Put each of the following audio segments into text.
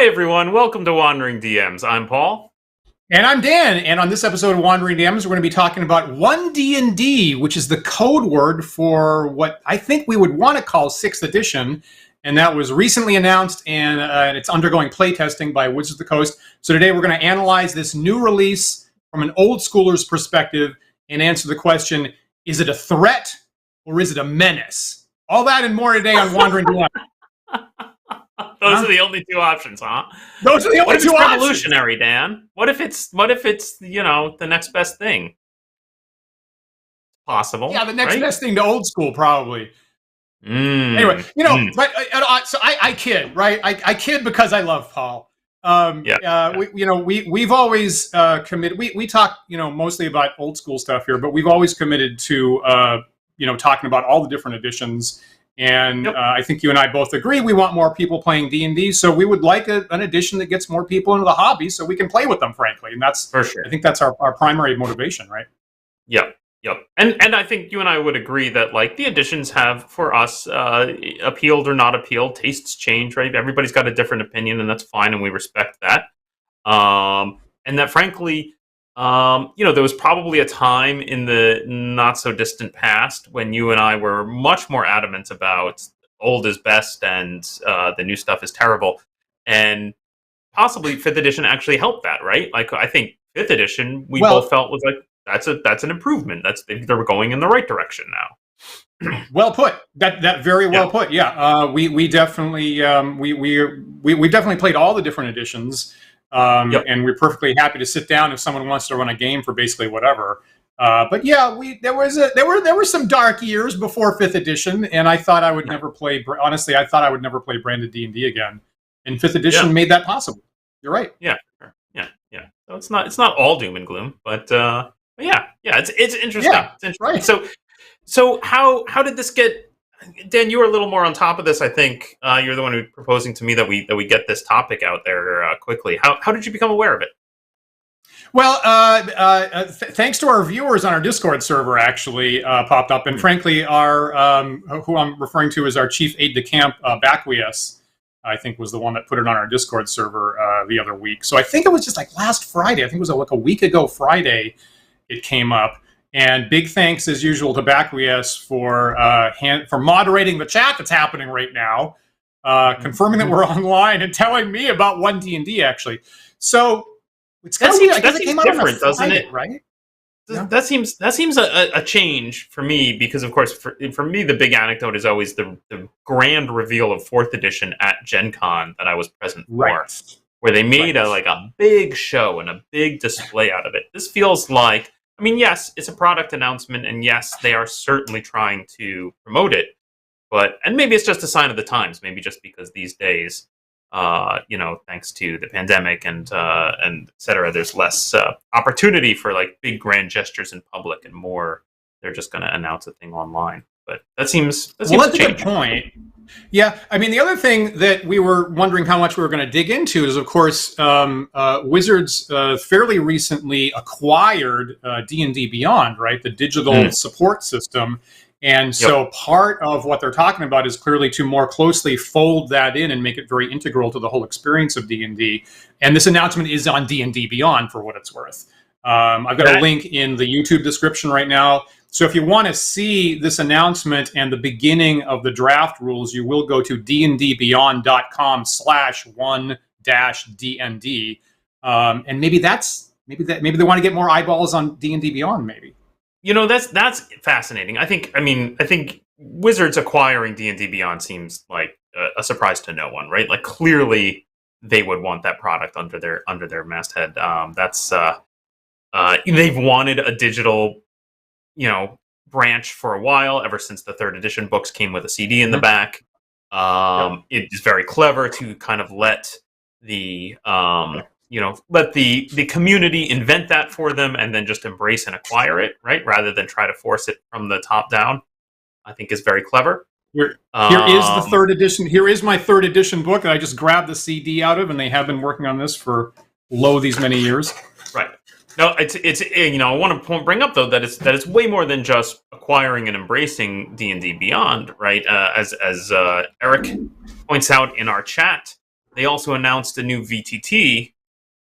Hi everyone, welcome to Wandering DMs. I'm Paul. And I'm Dan, and on this episode of Wandering DMs, we're going to be talking about One D&D, which is the code word for what I think we would want to call 6th edition, and that was recently announced, and it's undergoing playtesting by Wizards of the Coast. So today we're going to analyze this new release from an old schooler's perspective and answer the question, is it a threat or is it a menace? All that and more today on Wandering DMs. Those are the only two options, huh? Those are the only two options. What if it's revolutionary, Dan? What if it's the next best thing? Possible. Yeah, the next right? best thing to old school, probably. Anyway, but so I kid, right? I kid because I love Paul. We've always committed. We talk, mostly about old school stuff here, but we've always committed to, talking about all the different editions. And I think you and I both agree we want more people playing D&D, so we would like an edition that gets more people into the hobby so we can play with them, frankly. And that's, for sure, I think that's our primary motivation, right? Yep. And I think you and I would agree that, like, the editions have, for us, appealed or not appealed. Tastes change, right? Everybody's got a different opinion, and that's fine, and we respect that. And that, frankly, there was probably a time in the not-so-distant past when you and I were much more adamant about old is best and the new stuff is terrible. And possibly 5th edition actually helped that, right? Like, I think 5th edition, we both felt was like, that's an improvement. They're going in the right direction now. Well put. That very well put. Yeah, we definitely we've definitely played all the different editions. And we're perfectly happy to sit down if someone wants to run a game for basically whatever. But yeah, there were some dark years before 5th edition, and I thought I would never play. Honestly, I thought I would never play branded D&D again, and 5th edition made that possible. You're right. Yeah. So it's not all doom and gloom, but it's interesting. Yeah, it's interesting. Right. So how did this get? Dan, you were a little more on top of this. I think you're the one who's proposing to me that we get this topic out there quickly. How did you become aware of it? Well, thanks to our viewers on our Discord server, actually popped up, and frankly, our who I'm referring to as our chief aide de camp, Bacquies, I think was the one that put it on our Discord server the other week. So I think it was just like last Friday. I think it was like a week ago Friday it came up. And big thanks, as usual, to Bacquies for moderating the chat that's happening right now, confirming that we're online and telling me about One D&D, actually. So it's kind of weird. I guess it came out different, doesn't it? Right? Yeah. That seems a change for me because, of course, for me, the big anecdote is always the grand reveal of 4th edition at Gen Con that I was present for, where they made a big show and a big display out of it. This feels like, I mean, yes, it's a product announcement, and yes, they are certainly trying to promote it, and maybe it's just a sign of the times, maybe just because these days, thanks to the pandemic and et cetera, there's less opportunity for like big grand gestures in public, and more they're just going to announce a thing online. But that seems that's a good point. Yeah, I mean, the other thing that we were wondering how much we were going to dig into is, of course, Wizards fairly recently acquired D&D Beyond, right? The digital support system. And so part of what they're talking about is clearly to more closely fold that in and make it very integral to the whole experience of D&D. And this announcement is on D&D Beyond, for what it's worth. I've got a link in the YouTube description right now. So if you want to see this announcement and the beginning of the draft rules, you will go to dndbeyond.com/1-DND. And maybe they want to get more eyeballs on D&D Beyond, maybe. That's fascinating. I think Wizards acquiring D&D Beyond seems like a surprise to no one, right? Like, clearly they would want that product under their masthead. They've wanted a digital, branch for a while, ever since the 3rd edition books came with a CD in the back. It is very clever to kind of let the community invent that for them and then just embrace and acquire it, right? Rather than try to force it from the top down, I think is very clever. Here is the 3rd edition. Here is my 3rd edition book that I just grabbed the CD out of, and they have been working on this for these many years. Right. No, it's I want to bring up though that it's way more than just acquiring and embracing D&D Beyond, right? As Eric points out in our chat, they also announced a new VTT,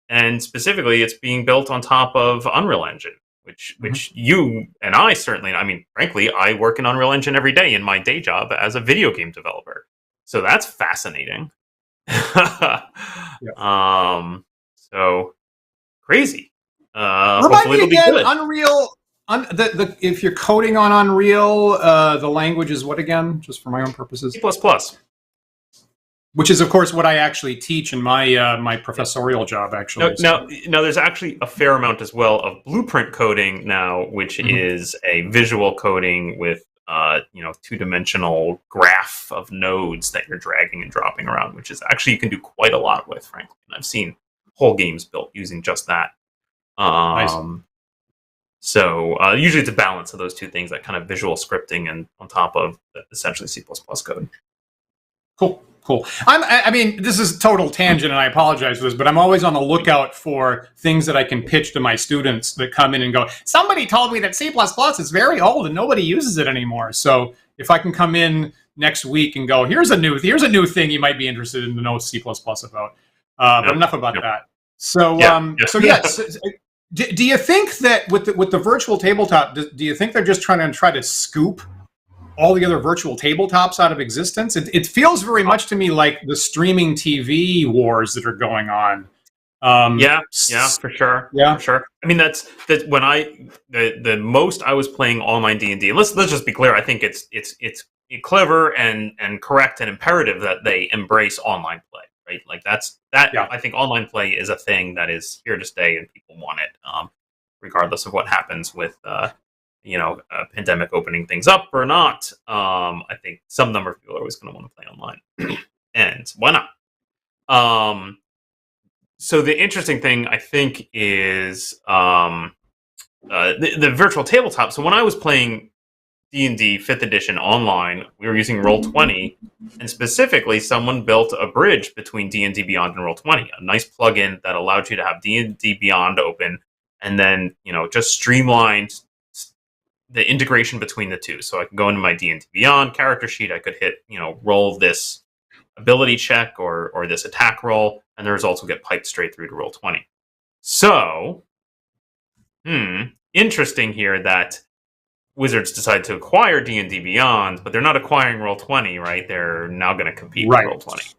and specifically, it's being built on top of Unreal Engine, which you and I certainly, I mean, frankly, I work in Unreal Engine every day in my day job as a video game developer. So that's fascinating. So crazy. Remind me again, Unreal. If you're coding on Unreal, the language is what again? Just for my own purposes. C++. Which is, of course, what I actually teach in my my professorial job. Actually, now, there's actually a fair amount as well of blueprint coding now, which is a visual coding with two-dimensional graph of nodes that you're dragging and dropping around, which is actually you can do quite a lot with, frankly. And I've seen whole games built using just that. Nice. So usually it's a balance of those two things, that kind of visual scripting and on top of essentially C++ code. Cool. I mean, this is total tangent, and I apologize for this, but I'm always on the lookout for things that I can pitch to my students that come in and go, somebody told me that C++ is very old and nobody uses it anymore. So if I can come in next week and go, here's a new thing you might be interested in to know C++ about. But enough about that. So, yes. Do you think that with the virtual tabletop, do you think they're just trying to scoop all the other virtual tabletops out of existence? It feels very much to me like the streaming TV wars that are going on. Yeah, for sure. Yeah, for sure. I mean, that's when the most I was playing online D&D. And let's just be clear. I think it's clever and correct and imperative that they embrace online play. Right, like that. Yeah. I think online play is a thing that is here to stay, and people want it, regardless of what happens with a pandemic opening things up or not. I think some number of people are always going to want to play online, and why not? So the interesting thing, I think, is the virtual tabletop. So when I was playing D&D 5th edition online, we were using Roll20, and specifically someone built a bridge between D&D Beyond and Roll20, a nice plugin that allowed you to have D&D Beyond open, and then just streamlined the integration between the two. So I can go into my D&D Beyond character sheet, I could hit roll this ability check or this attack roll, and the results will get piped straight through to Roll20. So, interesting here that Wizards decided to acquire D&D Beyond, but they're not acquiring Roll20, right? They're now going to compete with Roll20.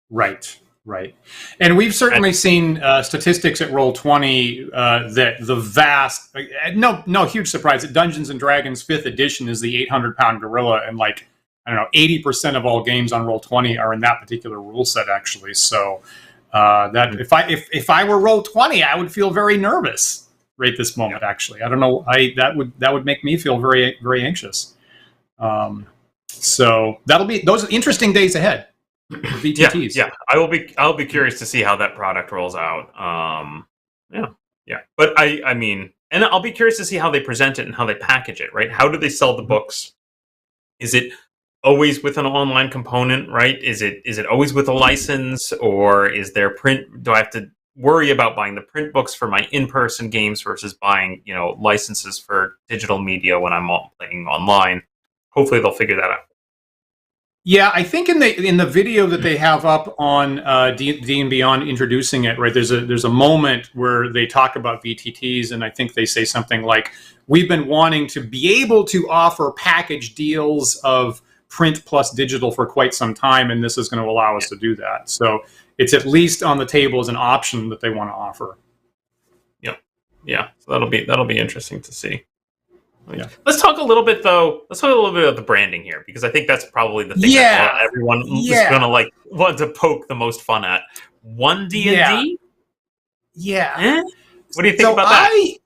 Right. And we've certainly seen statistics at Roll20 that the vast, no huge surprise, that Dungeons & Dragons 5th edition is the 800-pound gorilla, and 80% of all games on Roll20 are in that particular rule set, actually. So that if I were Roll20, I would feel very nervous right this moment. Actually, I don't know. That would make me feel very, very anxious. So those are interesting days ahead. VTTs. Yeah. I'll be curious to see how that product rolls out. Yeah. But I mean, and I'll be curious to see how they present it and how they package it. Right? How do they sell the books? Is it always with an online component? Right? Is it always with a license, or is there print? Do I have to worry about buying the print books for my in-person games versus buying, licenses for digital media when I'm playing online? Hopefully they'll figure that out. Yeah, I think in the video that they have up on D&D Beyond introducing it, right, there's a moment where they talk about VTTs, and I think they say something like, we've been wanting to be able to offer package deals of print plus digital for quite some time, and this is going to allow us to do that. So it's at least on the table as an option that they want to offer. Yeah. So that'll be interesting to see. Yeah. Let's talk a little bit about the branding here, because I think that's probably the thing that everyone is going to want to poke the most fun at. One D&D? Yeah. What do you think about that?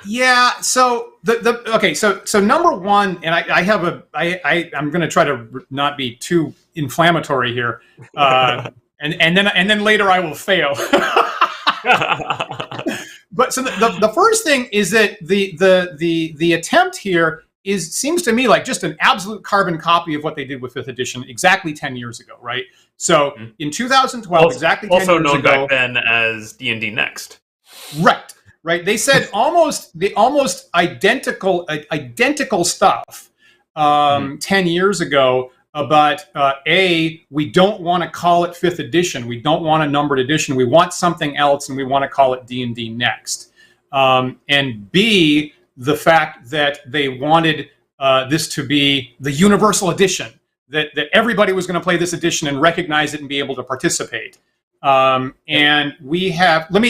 Yeah. So So number one, and I'm going to try to not be too inflammatory here. And then later I will fail. But so the first thing is that the attempt here seems to me like just an absolute carbon copy of what they did with 5th edition exactly 10 years ago, right? So in 2012, exactly 10 years ago, also known back then as D&D Next. Right. They said almost identical stuff 10 years ago. about we don't want to call it 5th edition. We don't want a numbered edition. We want something else, and we want to call it D&D Next. And B, the fact that they wanted this to be the universal edition, that everybody was going to play this edition and recognize it and be able to participate. And we have, so,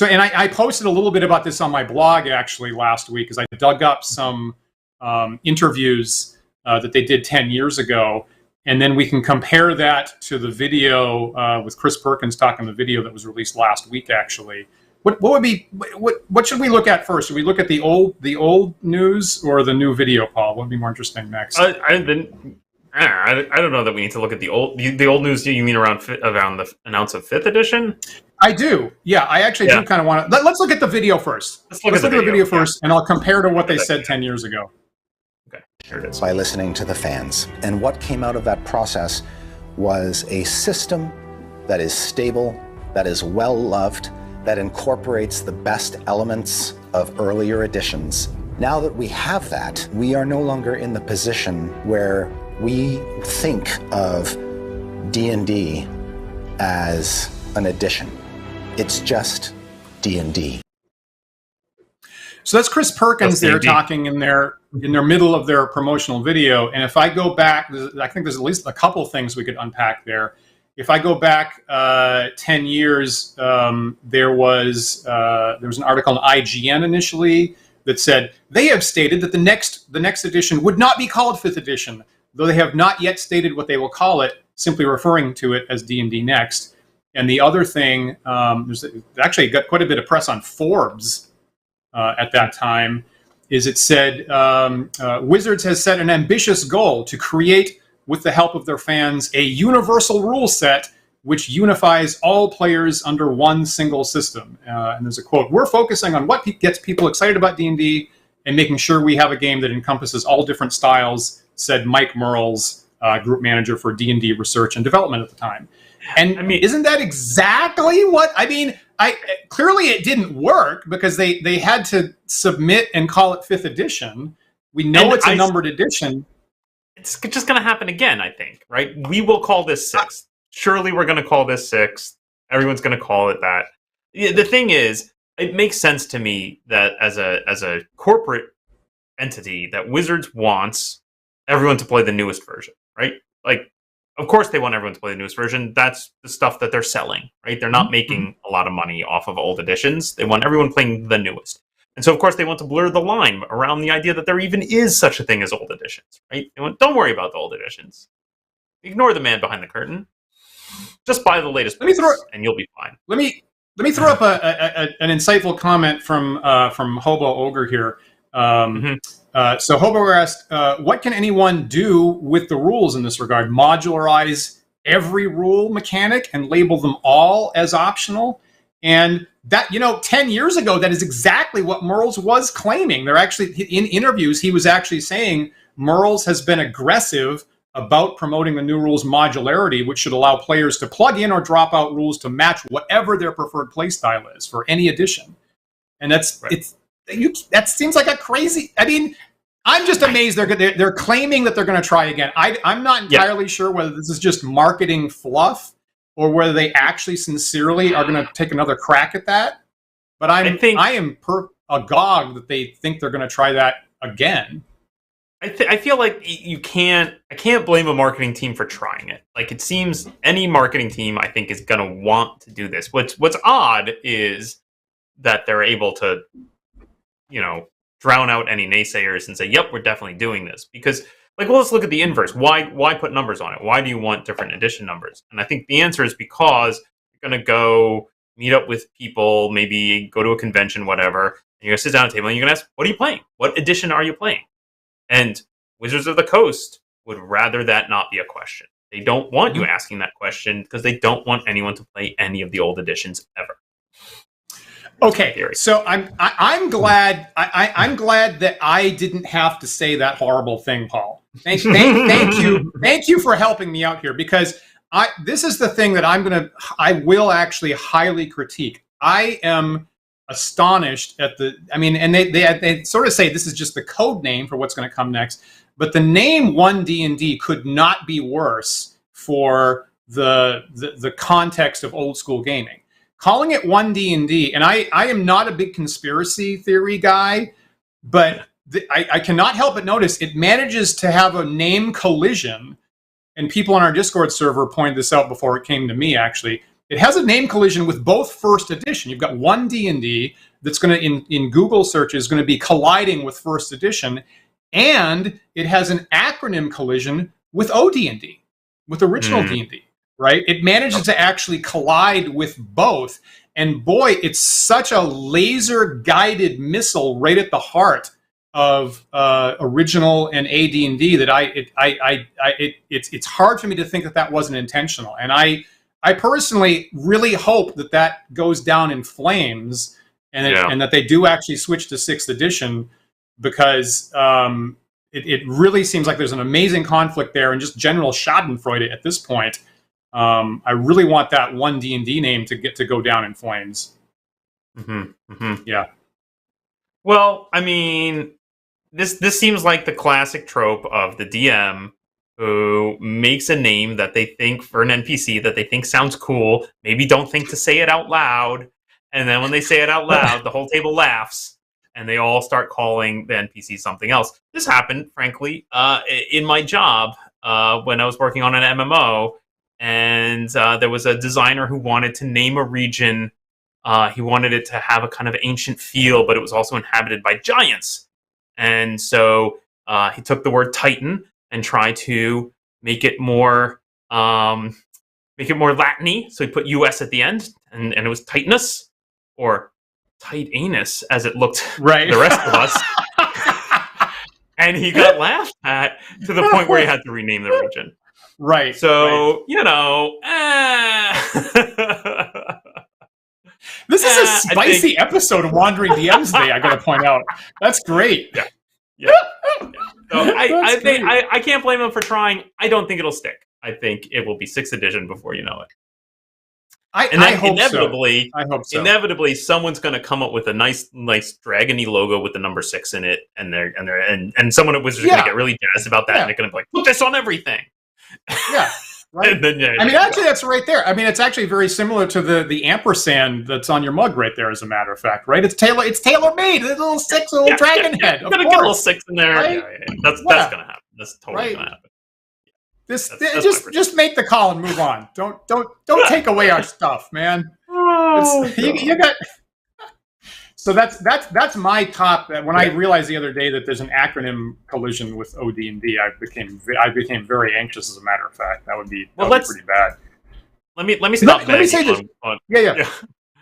and I posted a little bit about this on my blog actually last week, because I dug up some interviews that they did 10 years ago, and then we can compare that to the video with Chris Perkins talking, the video that was released last week actually. What should we look at first? Should we look at the old news or the new video, Paul? What would be more interesting next? I don't know that we need to look at the old news. Do you mean around the announce of 5th edition? I do. Yeah, I actually do kind of want to. Let's look at the video first. Let's look at the video first, and I'll compare to what they said 10 years ago. Okay, sure it is. By listening to the fans. And what came out of that process was a system that is stable, that is well-loved, that incorporates the best elements of earlier editions. Now that we have that, we are no longer in the position where we think of D&D as an edition. It's just D&D. So that's Chris Perkins there talking in their middle of their promotional video. And if I go back, I think there's at least a couple things we could unpack there. If I go back 10 years, there was an article on IGN initially that said they have stated that the next edition would not be called 5th edition, though they have not yet stated what they will call it, simply referring to it as D&D Next. And the other thing, there's actually got quite a bit of press on Forbes at that time, is it said Wizards has set an ambitious goal to create, with the help of their fans, a universal rule set which unifies all players under one single system. And there's a quote, "We're focusing on what gets people excited about D&D and making sure we have a game that encompasses all different styles," said Mike Merles, group manager for D&D research and development at the time. And I mean, isn't that exactly what, I mean, clearly it didn't work because they had to submit and call it 5th edition. We know it's a numbered edition. It's just going to happen again, I think, right? We will call this 6th. Surely we're going to call this 6th. Everyone's going to call it that. The thing is, it makes sense to me that as a corporate entity, that Wizards wants everyone to play the newest version, right? Like, of course they want everyone to play the newest version. That's the stuff that they're selling, right? They're not making a lot of money off of old editions. They want everyone playing the newest. And so, of course, they want to blur the line around the idea that there even is such a thing as old editions, right? They want, don't worry about the old editions. Ignore the man behind the curtain. Just buy the latest books, and you'll be fine. Let me throw up an insightful comment from Hobo Ogre here. So Hobo asked, what can anyone do with the rules in this regard? Modularize every rule mechanic and label them all as optional? And that, 10 years ago, that is exactly what Merles was claiming. They're actually, in interviews, he was actually saying Merles has been aggressive about promoting the new rules modularity, which should allow players to plug in or drop out rules to match whatever their preferred playstyle is for any edition. And that seems like a crazy, I mean, I'm just amazed they're claiming that they're going to try again. I'm not entirely sure whether this is just marketing fluff or whether they actually sincerely are going to take another crack at that. But I am agog that they think they're going to try that again. I feel like I can't blame a marketing team for trying it. Like, it seems any marketing team, I think, is going to want to do this. What's odd is that they're able to, drown out any naysayers and say, yep, we're definitely doing this. Because, let's look at the inverse. Why put numbers on it? Why do you want different edition numbers? And I think the answer is because you're going to go meet up with people, maybe go to a convention, whatever, and you're going to sit down at a table and you're going to ask, what are you playing? What edition are you playing? And Wizards of the Coast would rather that not be a question. They don't want you asking that question because they don't want anyone to play any of the old editions ever. Okay, so I'm glad that I didn't have to say that horrible thing, Paul. Thank you for helping me out here, because this is the thing that I will actually highly critique. I am astonished at the. I mean, and they sort of say this is just the code name for what's going to come next. But the name One D&D could not be worse for the context of old school gaming. Calling it One D&D, and I am not a big conspiracy theory guy, but I cannot help but notice it manages to have a name collision. And people on our Discord server pointed this out before it came to me, actually. It has a name collision with both first edition. You've got One D&D that's going to, in Google searches, going to be colliding with first edition. And it has an acronym collision with OD&D, with original D&D, right? It manages to actually collide with both. And boy, it's such a laser-guided missile right at the heart of original and AD&D that it's hard for me to think that wasn't intentional. And I personally really hope that goes down in flames and that they do actually switch to 6th edition, because it really seems like there's an amazing conflict there and just general schadenfreude at this point. I really want that One D&D name to go down in flames. Yeah. Well, I mean, this seems like the classic trope of the DM who makes a name that they think for an NPC that they think sounds cool, maybe don't think to say it out loud, and then when they say it out loud, the whole table laughs, and they all start calling the NPC something else. This happened, frankly, in my job when I was working on an MMO, and there was a designer who wanted to name a region. He wanted it to have a kind of ancient feel, but it was also inhabited by giants. And so he took the word Titan and tried to make it more Latin-y. So he put US at the end, and it was Titanus, or Titanus, as it looked right. to the rest of us. And he got laughed at to the point where he had to rename the region. Right. So, This is a spicy episode of Wandering DMs Day, I gotta point out. That's great. Yeah. So I can't blame him for trying. I don't think it'll stick. I think it will be 6th edition before you know it. I hope so. Inevitably, someone's going to come up with a nice dragony logo with the number 6 in it, and someone at Wizards is going to get really jazzed about that, and they're going to be like, put this on everything. Yeah. Right. And then, actually, that's right there. I mean, it's actually very similar to the ampersand that's on your mug right there, as a matter of fact, right? It's tailor-made. A little 6, a little dragon head. You're going to get a little 6 in there. Right? Yeah. That's going to happen. That's totally going to happen. Just make the call and move on. Don't take away our stuff, man. You got. So that's my top. When I realized the other day that there's an acronym collision with OD&D, I became very anxious. As a matter of fact, that would be pretty bad. Let me stop. Let me say this.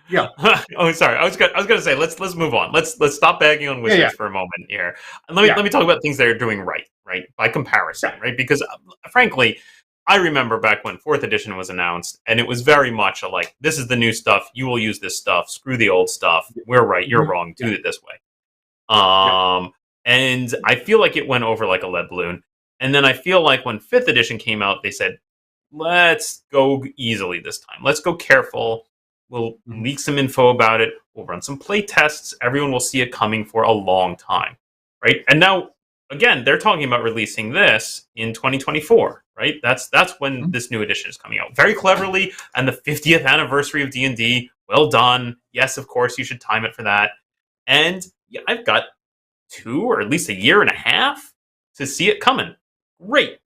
Yeah. Oh, sorry. I was gonna say let's move on. Let's stop bagging on Wizards for a moment here. And let me talk about things they're doing right by comparison, right? Because frankly, I remember back when 4th edition was announced, and it was very much this is the new stuff. You will use this stuff. Screw the old stuff. We're right. You're wrong. Do it this way. And I feel like it went over like a lead balloon. And then I feel like when 5th edition came out, they said, let's go easily this time. Let's go careful. We'll leak some info about it. We'll run some play tests. Everyone will see it coming for a long time, right? And now, again, they're talking about releasing this in 2024, right? That's when this new edition is coming out. Very cleverly, and the 50th anniversary of D&D. Well done. Yes, of course, you should time it for that. And I've got 2 or at least a year and a half to see it coming. Great.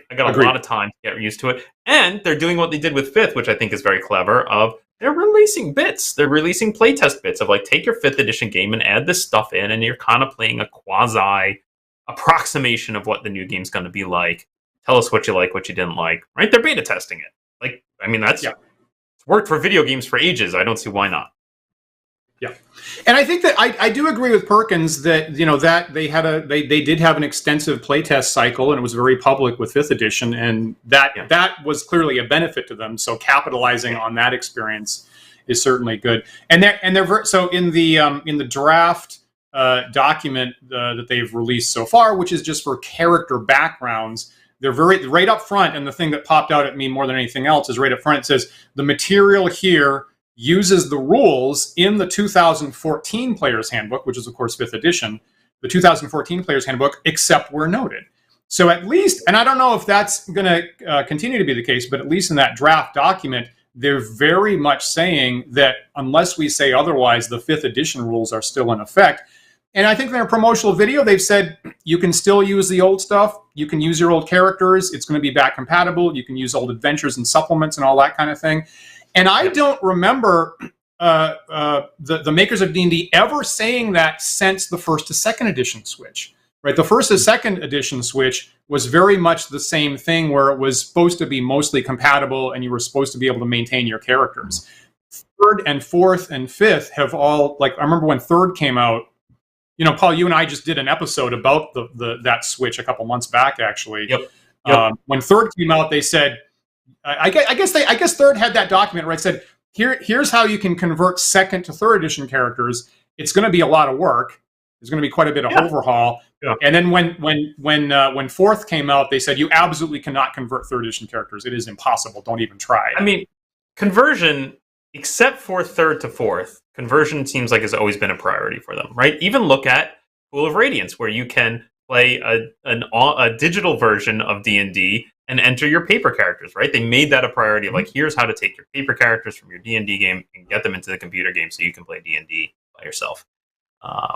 I got a lot of time to get used to it. And they're doing what they did with 5th, which I think is very clever, of they're releasing bits. They're releasing playtest bits of take your 5th edition game and add this stuff in, and you're kind of playing a quasi approximation of what the new game's going to be like. Tell us what you like, what you didn't like, right? They're beta testing it. It's worked for video games for ages. I don't see why not. Yeah, and I think that I do agree with Perkins that that they did have an extensive playtest cycle, and it was very public with 5th edition, and that was clearly a benefit to them. So capitalizing on that experience is certainly good. And they're so in the draft document that they've released so far, which is just for character backgrounds. They're very right up front, and the thing that popped out at me more than anything else is right up front. It says the material here uses the rules in the 2014 Player's Handbook, which is, of course, 5th edition, the 2014 Player's Handbook, except where noted. So at least, and I don't know if that's going to continue to be the case, but at least in that draft document, they're very much saying that unless we say otherwise, the 5th edition rules are still in effect. And I think in their promotional video, they've said you can still use the old stuff. You can use your old characters. It's going to be back compatible. You can use old adventures and supplements and all that kind of thing. And I don't remember the makers of D&D ever saying that since the 1st to 2nd edition switch. Right, the 1st to 2nd edition switch was very much the same thing, where it was supposed to be mostly compatible and you were supposed to be able to maintain your characters. 3rd and 4th and 5th have all, like, I remember when 3rd came out, you know, Paul, you and I just did an episode about that switch a couple months back, actually. Yep. When 3rd came out, they said, I guess 3rd had that document where it said, here's how you can convert 2nd to 3rd edition characters. It's going to be a lot of work. There's going to be quite a bit of overhaul. Yeah. And then when 4th came out, they said you absolutely cannot convert 3rd edition characters. It is impossible. Don't even try. I mean, conversion, except for 3rd to 4th, conversion seems like has always been a priority for them, right? Even look at Pool of Radiance, where you can play a digital version of D&D and enter your paper characters, right? They made that a priority. Mm-hmm. Like, here's how to take your paper characters from your D&D game and get them into the computer game so you can play D&D by yourself.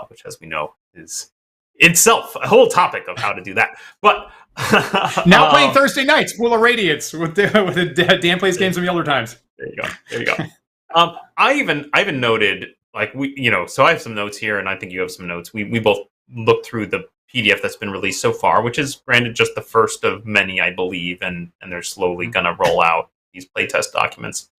Which, as we know, is itself a whole topic of how to do that. But now playing Thursday nights, Pool of Radiance with Dan Plays Games of the Older Times. There you go. I even noted, like, so I have some notes here, and I think you have some notes. We both looked through the PDF that's been released so far, which is granted just the first of many, I believe, and they're slowly going to roll out these playtest documents.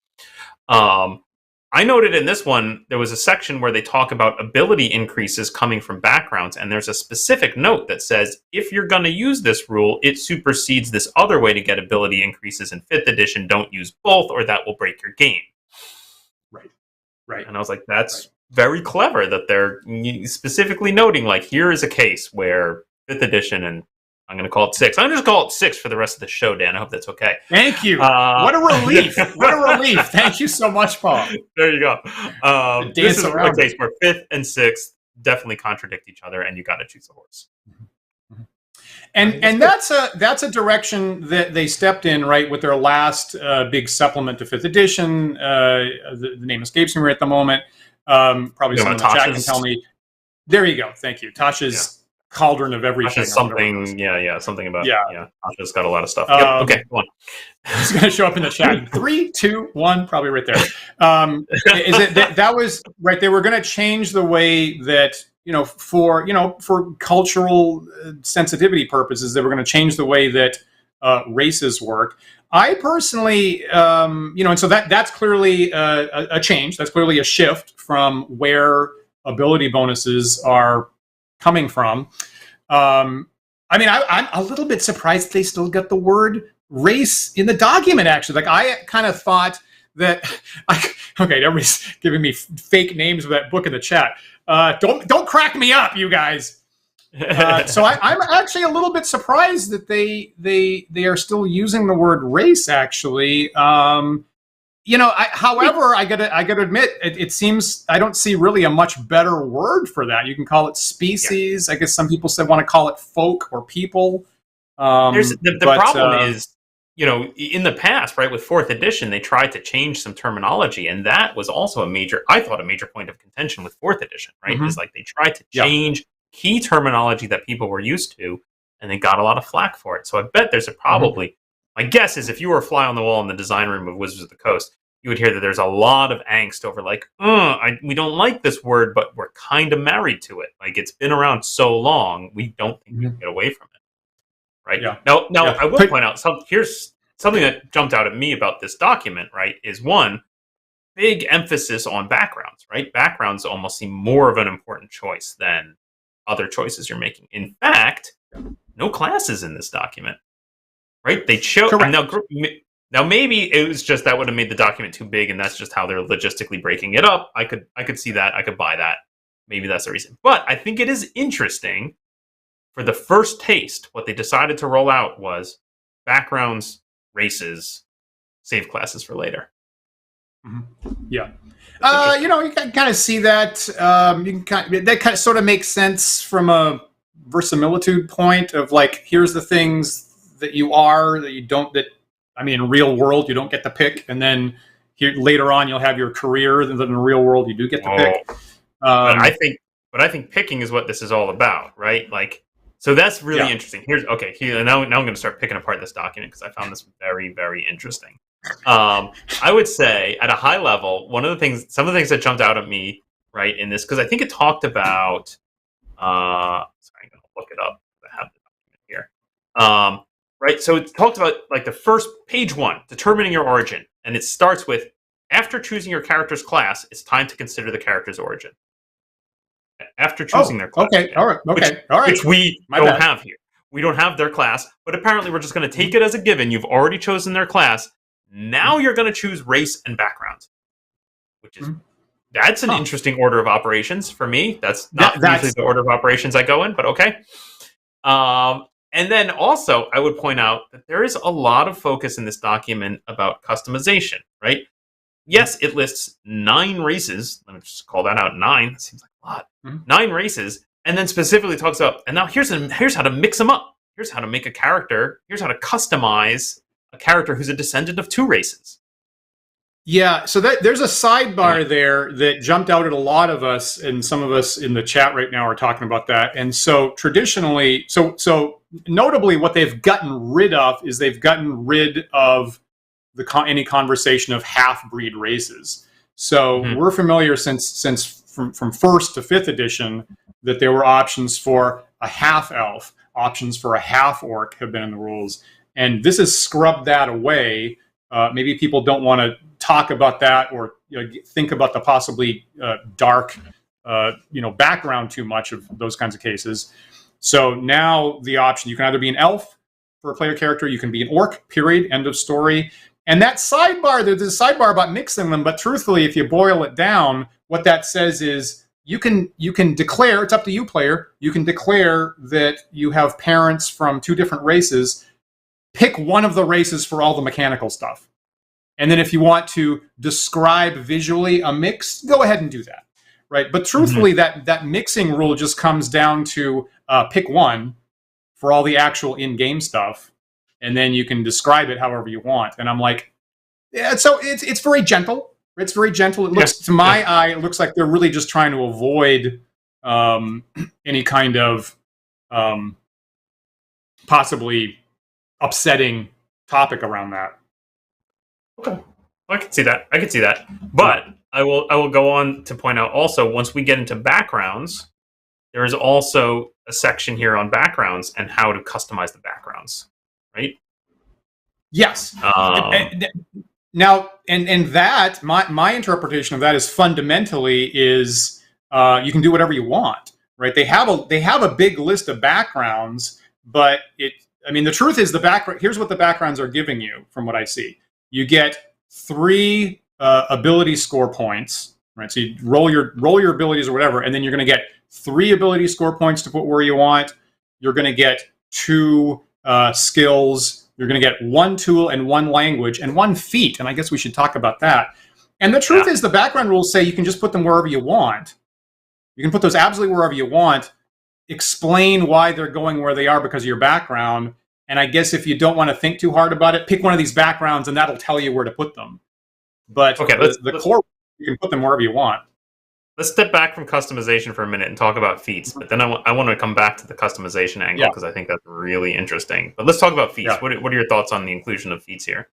I noted in this one, there was a section where they talk about ability increases coming from backgrounds, and there's a specific note that says, if you're going to use this rule, it supersedes this other way to get ability increases in 5th edition. Don't use both, or that will break your game. Right. And I was like, that's very clever that they're specifically noting, like, here is a case where 5th edition, and I'm going to call it 6. I'm going to just call it 6 for the rest of the show, Dan. I hope that's okay. Thank you. What a relief. What a relief. Thank you so much, Paul. There you go. This is a case where 5th and 6th definitely contradict each other, and you got to choose a horse. And that's a direction that they stepped in, right, with their last big supplement to 5th edition. The name escapes me right at the moment. Probably someone in the chat can tell me. There you go. Thank you. Tasha's cauldron of everything. Tasha's something about. Yeah. Tasha's got a lot of stuff. Yep. Okay, go on. It's going to show up in the chat. 3, 2, 1, probably right there. Is it that was right? They were going to change the way that, for cultural sensitivity purposes, they were going to change the way that races work. I personally, and so that's clearly a change. That's clearly a shift from where ability bonuses are coming from. I'm a little bit surprised they still got the word race in the document, actually. Like, I kind of thought that, everybody's giving me fake names of that book in the chat. Don't crack me up, you guys. So I'm actually a little bit surprised that they are still using the word race, actually. However, I gotta admit, it seems I don't see really a much better word for that. You can call it species. Yeah. I guess some people want to call it folk or people. The problem is, in the past, right, with 4th edition, they tried to change some terminology, and that was also a major point of contention with 4th edition, right? Mm-hmm. Is like they tried to change key terminology that people were used to, and they got a lot of flack for it. So I bet there's probably, my guess is, if you were a fly on the wall in the design room of Wizards of the Coast, you would hear that there's a lot of angst over, like, we don't like this word, but we're kind of married to it. Like, it's been around so long, we don't think we can get away from it. Right? Yeah. Now, I will point out, here's something that jumped out at me about this document, right, is one, big emphasis on backgrounds, right? Backgrounds almost seem more of an important choice than other choices you're making. In fact, no classes in this document, right? They chose... Now, maybe it was just that would have made the document too big, and that's just how they're logistically breaking it up. I could see that. I could buy that. Maybe that's the reason. But I think it is interesting. For the first taste, what they decided to roll out was backgrounds, races, save classes for later. Mm-hmm. Yeah. You can kind of see that. That kind of sort of makes sense from a verisimilitude point of like, here's the things that you are that you don't. In real world you don't get to pick, and then here later on you'll have your career. And then in the real world you do get to pick. But I think picking is what this is all about, right? Like, so that's really interesting. Now I'm going to start picking apart this document because I found this very, very interesting. I would say at a high level, some of the things that jumped out at me, right, in this, because I think it talked about, sorry, I'm going to look it up. I have the document here. Right, so it talked about like the first page 1, determining your origin, and it starts with, after choosing your character's class, it's time to consider the character's origin. After choosing their class, which we don't have here. We don't have their class, but apparently we're just going to take it as a given. You've already chosen their class. Now you're going to choose race and background, which is that's an interesting order of operations for me. That's not usually the order of operations I go in, but okay. And then also, I would point out that there is a lot of focus in this document about customization, right? Yes, it lists 9 races. Let me just call that out. 9. That seems like a lot. 9 races, and then specifically talks about, and now here's how to mix them up. Here's how to make a character. Here's how to customize a character who's a descendant of 2 races. Yeah, so there's a sidebar there that jumped out at a lot of us, and some of us in the chat right now are talking about that. And so traditionally, so notably, what they've gotten rid of is they've gotten rid of any conversation of half-breed races. So we're familiar since from first to 5th edition that there were options for a half-elf, options for a half-orc have been in the rules, and this has scrubbed that away. Maybe people don't want to talk about that or think about the possibly dark background too much of those kinds of cases. So now the option, you can either be an elf for a player character, you can be an orc, period, end of story. And that sidebar, there's a sidebar about mixing them, but truthfully, if you boil it down, what that says is you can declare, it's up to you, player, you can declare that you have parents from 2 different races. Pick one of the races for all the mechanical stuff. And then if you want to describe visually a mix, go ahead and do that, right? But truthfully, that mixing rule just comes down to pick one for all the actual in-game stuff, and then you can describe it however you want. And I'm like, yeah, so it's very gentle. It's very gentle. It looks, to my eye, it looks like they're really just trying to avoid any kind of possibly upsetting topic around that. Okay, I can see that. But I will go on to point out also, once we get into backgrounds, there is also a section here on backgrounds and how to customize the backgrounds, right? Yes. Now, and that my interpretation of that is fundamentally is you can do whatever you want, right? They have a big list of backgrounds, but the truth is here's what the backgrounds are giving you from what I see. You get 3 ability score points, right? So you roll your abilities or whatever, and then you're going to get 3 ability score points to put where you want. You're going to get 2 skills. You're going to get 1 tool and 1 language and 1 feat. And I guess we should talk about that. And the truth is the background rules say you can just put them wherever you want. You can put those absolutely wherever you want. Explain why they're going where they are because of your background. And I guess if you don't want to think too hard about it, pick one of these backgrounds and that'll tell you where to put them. But the core, you can put them wherever you want. Let's step back from customization for a minute and talk about feats. But then I want to come back to the customization angle because I think that's really interesting. But let's talk about feats. Yeah. What are your thoughts on the inclusion of feats here?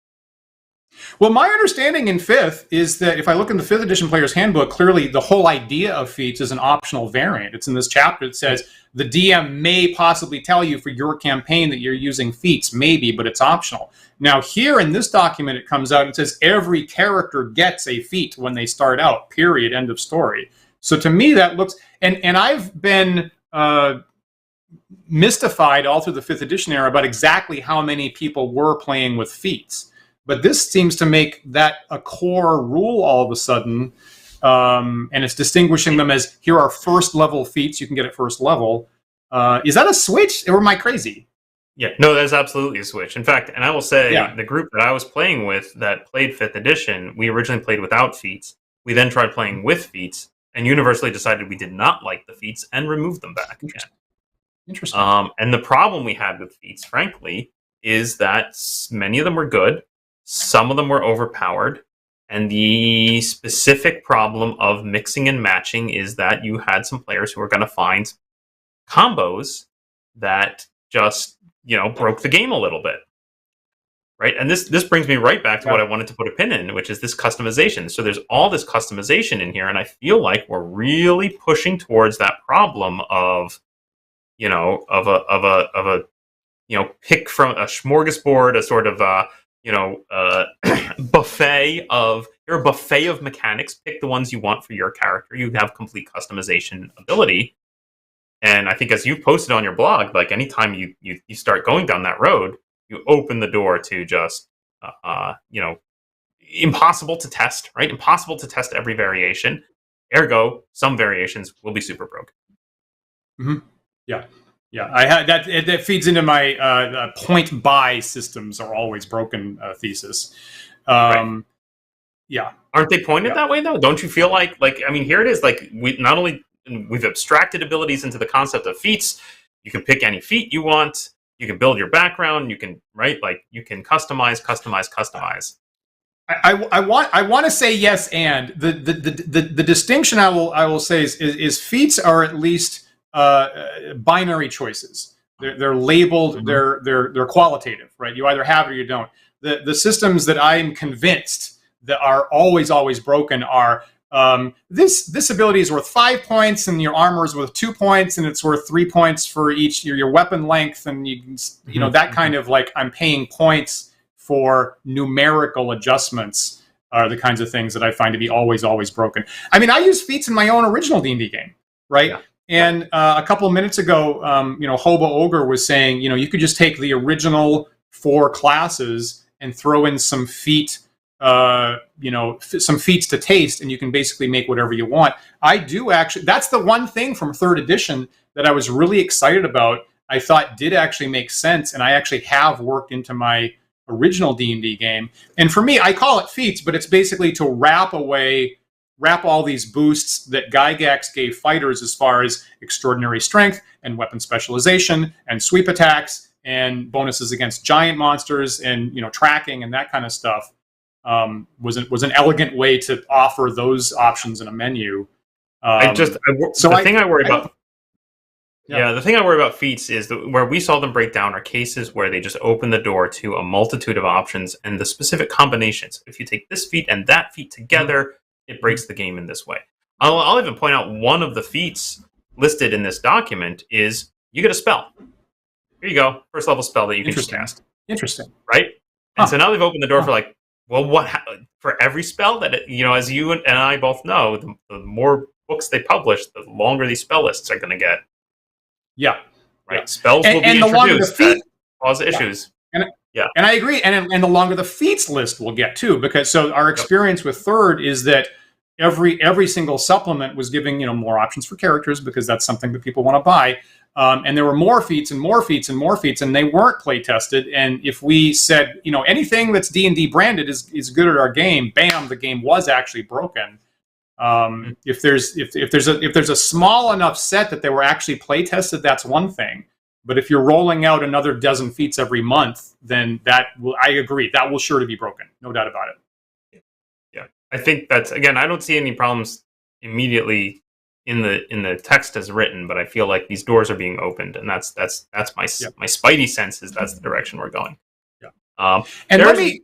Well, my understanding in 5th is that if I look in the 5th edition player's handbook, clearly the whole idea of feats is an optional variant. It's in this chapter. It says the DM may possibly tell you for your campaign that you're using feats, maybe, but it's optional. Now here in this document, it comes out and says every character gets a feat when they start out, period, end of story. So to me, that looks, and I've been mystified all through the 5th edition era about exactly how many people were playing with feats. But this seems to make that a core rule all of a sudden, and it's distinguishing them as, here are first level feats, you can get at first level. Is that a switch, or am I crazy? Yeah, no, that's absolutely a switch. In fact, and I will say, the group that I was playing with that played 5th edition, we originally played without feats. We then tried playing with feats and universally decided we did not like the feats and removed them back again. Interesting. And the problem we had with feats, frankly, is that many of them were good, some of them were overpowered, and the specific problem of mixing and matching is that you had some players who were going to find combos that just, broke the game a little bit. Right? And this brings me right back to what I wanted to put a pin in, which is this customization. So there's all this customization in here, and I feel like we're really pushing towards that problem of, pick from a smorgasbord, a sort of buffet of you're a buffet of mechanics. Pick the ones you want for your character. You have complete customization ability. And I think as you posted on your blog, like anytime you start going down that road, you open the door to just, impossible to test, right? Impossible to test every variation. Ergo, some variations will be super broken. Mm-hmm. Yeah. I had that feeds into my point buy systems are always broken thesis. Right. Yeah. Aren't they pointed that way though? Don't you feel like here it is, like we've abstracted abilities into the concept of feats. You can pick any feat you want. You can build your background. You can you can customize. I want to say yes, and the distinction I will say is feats are at least binary choices. They're labeled. Mm-hmm. They're qualitative, right? You either have it or you don't. The systems that I'm convinced that are always broken are. This ability is worth 5 points, and your armor is worth 2 points, and it's worth 3 points for each your weapon length, and you know that kind of like I'm paying points for numerical adjustments are the kinds of things that I find to be always broken. I mean, I use feats in my own original D&D game, right? Yeah. And a couple of minutes ago, Hobo Ogre was saying, you could just take the original 4 classes and throw in some feat. Some feats to taste, and you can basically make whatever you want. I do actually. That's the one thing from 3rd edition that I was really excited about. I thought did actually make sense, and I actually have worked into my original D&D game. And for me, I call it feats, but it's basically to wrap all these boosts that Gygax gave fighters as far as extraordinary strength and weapon specialization and sweep attacks and bonuses against giant monsters and tracking and that kind of stuff. Was an elegant way to offer those options in a menu. The thing I worry about feats is that where we saw them break down are cases where they just open the door to a multitude of options and the specific combinations. If you take this feat and that feat together, it breaks the game in this way. I'll even point out one of the feats listed in this document is you get a spell. Here you go, first level spell that you can just cast. Interesting, right? And so now they've opened the door for like. Well, for every spell that as you and I both know, the more books they publish, the longer these spell lists are going to get. Yeah, right. Yeah. Spells will be introduced that cause issues. And I agree. And the longer the feats list will get too, because our experience with 3rd is that every single supplement was giving more options for characters because that's something that people want to buy. And there were more feats and more feats and more feats, and they weren't play tested. And if we said, anything that's D&D branded is good at our game, bam, the game was actually broken. If there's a small enough set that they were actually play tested, that's one thing. But if you're rolling out another dozen feats every month, then I agree, that will sure to be broken, no doubt about it. Yeah, I think that's I don't see any problems immediately in the text as written, but I feel like these doors are being opened, and that's my spidey sense is that's the direction we're going. Yeah. And let me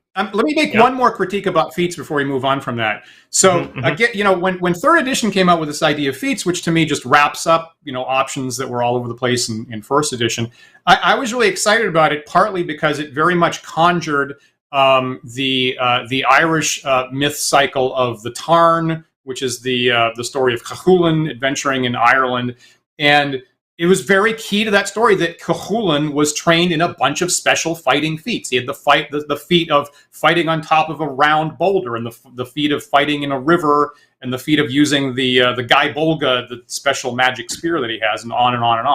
make one more critique about feats before we move on from that. So again, when 3rd edition came out with this idea of feats, which to me just wraps up options that were all over the place in 1st edition, I was really excited about it, partly because it very much conjured the Irish myth cycle of the Tarn, which is the story of Cuchulainn adventuring in Ireland. And it was very key to that story that Cuchulainn was trained in a bunch of special fighting feats. He had the feat of fighting on top of a round boulder, and the feat of fighting in a river, and the feat of using the Guy Bolga, the special magic spear that he has, and on and on and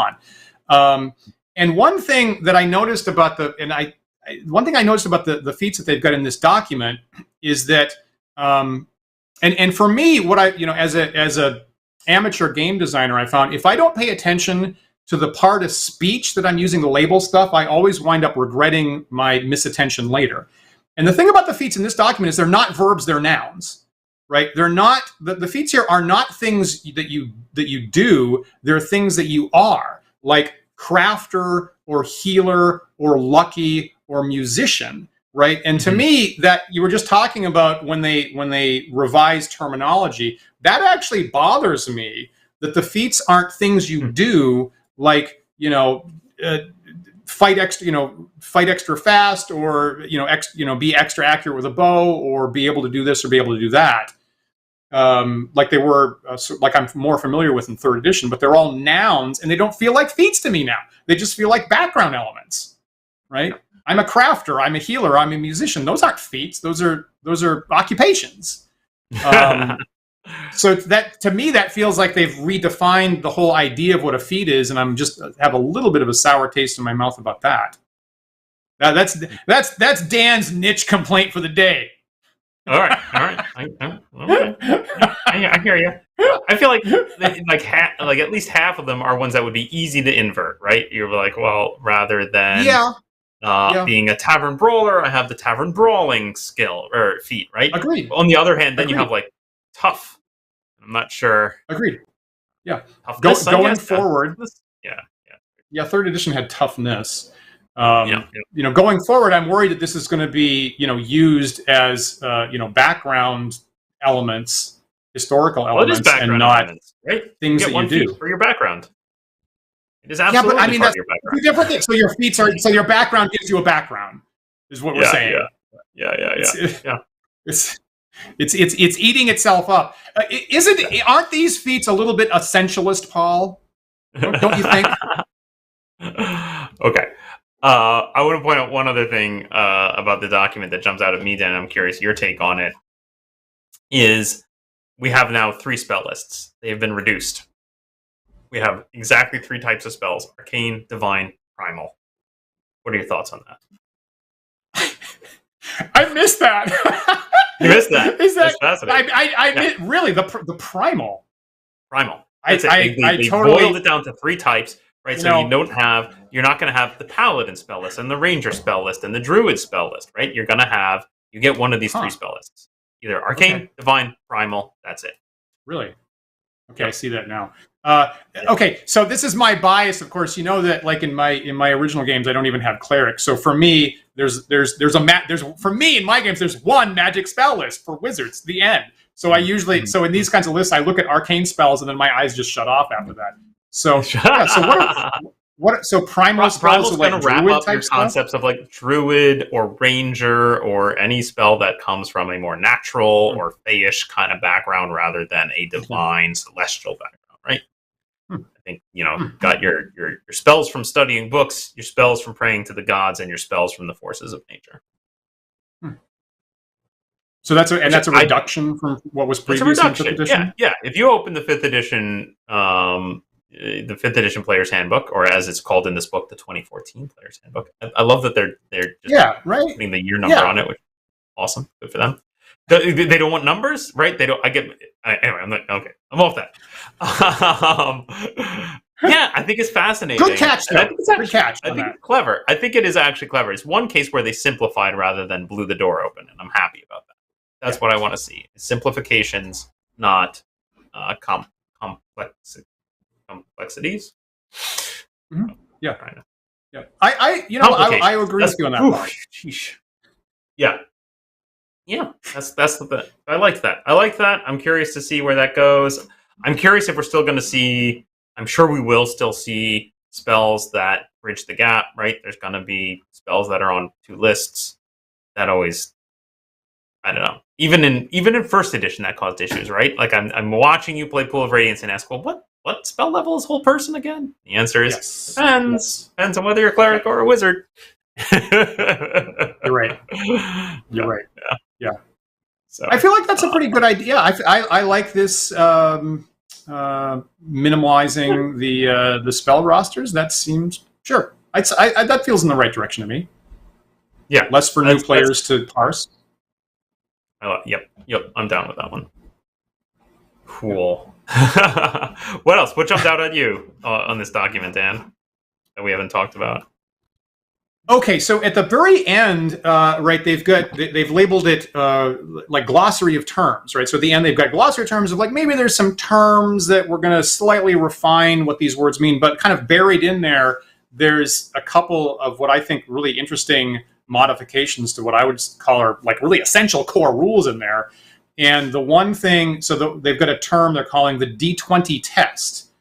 on. And one thing that I noticed about the feats that they've got in this document is that And for me, what I, as a amateur game designer, I found if I don't pay attention to the part of speech that I'm using the label stuff, I always wind up regretting my misattention later. And the thing about the feats in this document is they're not verbs, they're nouns, right? They're not, the feats here are not things that you do, they're things that you are, like crafter or healer or lucky or musician, right? And to me, that you were just talking about when they revise terminology, that actually bothers me, that the feats aren't things you do, like, fight extra fast, or be extra accurate with a bow, or be able to do this or be able to do that, like they were, like I'm more familiar with in 3rd edition. But they're all nouns, and they don't feel like feats to me now. They just feel like background elements, right? I'm a crafter, I'm a healer, I'm a musician. Those aren't feats. Those are occupations. So that, to me, that feels like they've redefined the whole idea of what a feat is, and I'm just have a little bit of a sour taste in my mouth about that. That's Dan's niche complaint for the day. All right. Okay. I hear you. I feel like at least half of them are ones that would be easy to invert, right? You're like, well, rather than being a tavern brawler, I have the tavern brawling skill or feat, right? Agreed. On the other hand, then you have like tough. I'm not sure. Agreed. Yeah. Toughness, going forward. Yeah. 3rd edition had toughness. Going forward, I'm worried that this is going to be, used as, background elements, historical elements, and not elements, right? Things that you do for your background. It is absolutely part of your background. Two different things. So your feats are, so your background gives you a background, is what we're saying. Yeah. It's eating itself up. Aren't these feats a little bit essentialist, Paul? Don't you think? Okay. I want to point out one other thing about the document that jumps out at me, Dan. I'm curious your take on it. Is we have now 3 spell lists. They have been reduced. We have exactly 3 types of spells: arcane, divine, primal. What are your thoughts on that? I missed that. You missed that. Is that That's fascinating. I really the primal. Primal. I They totally boiled it down to 3 types, right? So you're not going to have the paladin spell list and the ranger spell list and the druid spell list, right? You get one of these 3 spell lists: either arcane, divine, primal. That's it. Really? Okay, I see that now. Okay, so this is my bias, of course. You know that, like in my original games, I don't even have clerics. So for me, there's for me in my games, there's one magic spell list for wizards. The end. So I usually in these kinds of lists, I look at arcane spells, and then my eyes just shut off after that. So so primal spells are like going to wrap up your stuff? concepts of like druid or ranger or any spell that comes from a more natural or fayish kind of background rather than a divine celestial background, right? I think got your spells from studying books, your spells from praying to the gods, and your spells from the forces of nature. So that's a reduction from what was previous in 5th edition. Yeah. If you open the 5th edition, the 5th edition Player's Handbook, or as it's called in this book, the 2014 Player's Handbook. I love that they're just putting the year number on it, which is awesome. Good for them. They don't want numbers, right? They don't. Anyway. I'm like, okay. I'm off that. I think it's fascinating. Good catch, though. Good catch. I think it's clever. I think it is actually clever. It's one case where they simplified rather than blew the door open, and I'm happy about that. That's what I want to see. Simplifications, not complexities. Mm-hmm. Yeah. I agree with you on that part. Yeah. That's the bit. I like that. I'm curious to see where that goes. I'm curious if we're still going to see. I'm sure we will still see spells that bridge the gap. Right? There's going to be spells that are on 2 lists. That always, I don't know. Even in 1st edition, that caused issues. Right? Like I'm watching you play Pool of Radiance and ask, well, what spell level is whole person again? The answer is depends. Depends on whether you're a cleric or a wizard. You're right. You're right. Yeah. So I feel like that's a pretty good idea. I like this minimalizing the spell rosters. That seems sure. That feels in the right direction to me. Yeah. Less for new players to parse. Yep. I'm down with that one. Cool. What else? What jumped out at you on this document, Dan, that we haven't talked about? Okay, so at the very end, right, they've labeled it like glossary of terms, right? So at the end, they've got glossary of terms of like maybe there's some terms that we're going to slightly refine what these words mean, but kind of buried in there, there's a couple of what I think really interesting modifications to what I would call are like really essential core rules in there. And the one thing, so they've got a term they're calling the D20 test.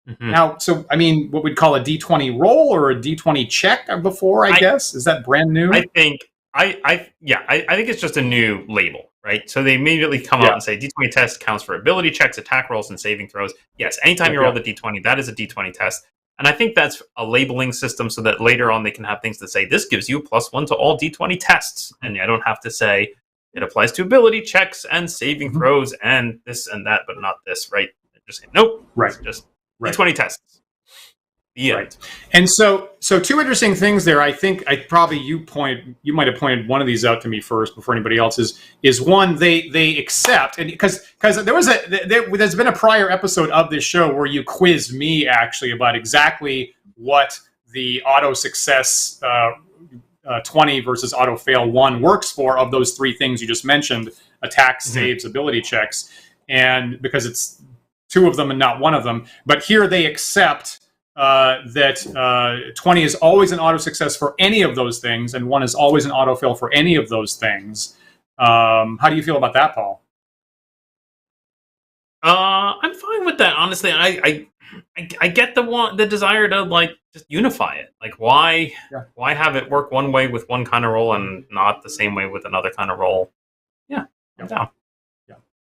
Mm-hmm. Now, so, I mean, what we'd call a D20 roll or a D20 check before, I guess? Is that brand new? I think, I think it's just a new label, right? So they immediately come out and say D20 test counts for ability checks, attack rolls, and saving throws. Yes, anytime you roll the D20, that is a D20 test. And I think that's a labeling system so that later on they can have things that say, this gives you +1 to all D20 tests. And I don't have to say, it applies to ability checks and saving throws and this and that, but not this, right? Just say, nope. Right. Just D20 tests. Yeah. Right. And so two interesting things there. I think you might have pointed one of these out to me first before anybody else is one, they accept, and because there's been a prior episode of this show where you quizzed me actually about exactly what the auto success 20 versus auto fail 1 works for of those three things you just mentioned: attacks, saves, ability checks. And because it's two of them and not one of them, but here they accept that 20 is always an auto success for any of those things, and 1 is always an auto fail for any of those things. How do you feel about that, Paul? I'm fine with that, honestly. I get the desire to like just unify it. Like why have it work one way with one kind of roll and not the same way with another kind of roll? Yeah, I'm down.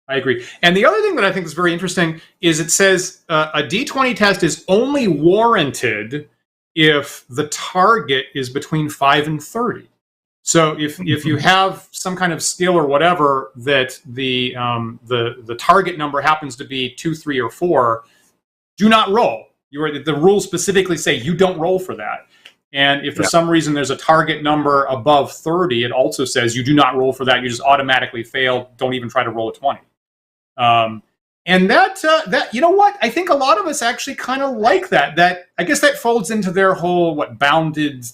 I agree. And the other thing that I think is very interesting is it says a D20 test is only warranted if the target is between 5 and 30. So if you have some kind of skill or whatever that the target number happens to be 2, 3, or 4, do not roll. The rules specifically say you don't roll for that. And if for some reason there's a target number above 30, it also says you do not roll for that. You just automatically fail. Don't even try to roll a 20. And that you know what? I think a lot of us actually kind of like that. That I guess that folds into their whole bounded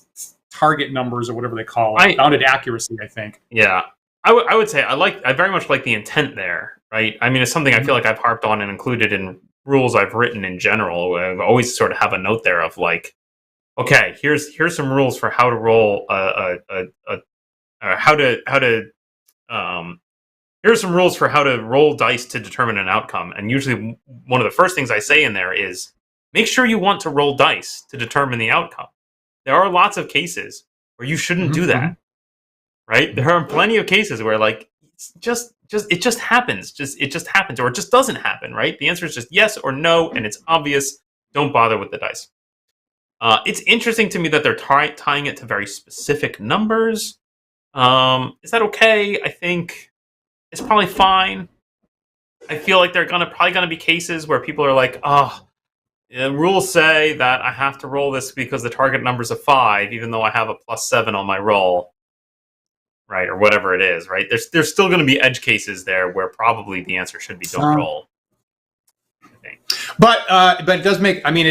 target numbers or whatever they call it, bounded accuracy. I think. Yeah, I would say I very much like the intent there, right? I mean, it's something I feel like I've harped on and included in rules I've written in general. I always sort of have a note there of like, okay, here's some rules for how to roll here's some rules for how to roll dice to determine an outcome. And usually one of the first things I say in there is make sure you want to roll dice to determine the outcome. There are lots of cases where you shouldn't do that, right? There are plenty of cases where like it just happens. It just happens, or it just doesn't happen, right? The answer is just yes or no, and it's obvious. Don't bother with the dice. It's interesting to me that they're tying it to very specific numbers. Is that okay? I think it's probably fine. I feel like there are probably gonna be cases where people are like, rules say that I have to roll this because the target number's a 5, even though I have a +7 on my roll, right, or whatever it is, right? There's still going to be edge cases there where probably the answer should be don't roll. I think. But it